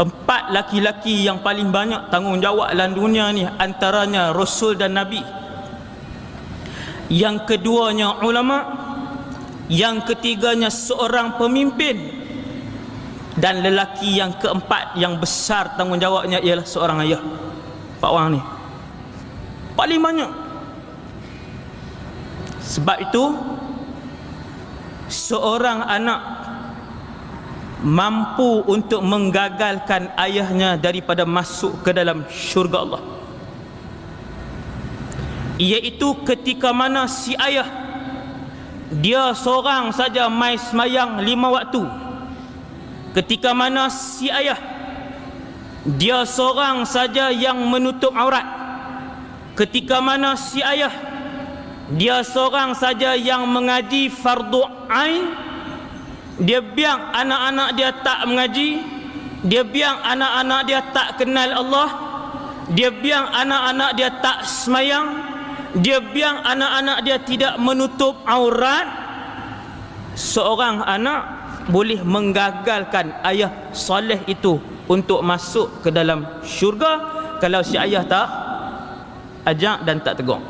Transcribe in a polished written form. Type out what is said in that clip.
Empat laki-laki yang paling banyak tanggungjawab dalam dunia ni, antaranya Rasul dan Nabi. Yang keduanya ulama. Yang ketiganya seorang pemimpin. Dan lelaki yang keempat yang besar tanggungjawabnya ialah seorang ayah. Empat orang ni paling banyak. Sebab itu seorang anak mampu untuk menggagalkan ayahnya daripada masuk ke dalam syurga Allah, iaitu ketika mana si ayah dia seorang saja mai semayang 5 waktu, ketika mana si ayah dia seorang saja yang menutup aurat, ketika mana si ayah dia seorang saja yang mengaji fardu ain, dia biang anak-anak dia tak mengaji, dia biang anak-anak dia tak kenal Allah, dia biang anak-anak dia tak semayang, dia biang anak-anak dia tidak menutup aurat. Seorang anak boleh menggagalkan ayah soleh itu untuk masuk ke dalam syurga kalau si ayah tak ajak dan tak tegur.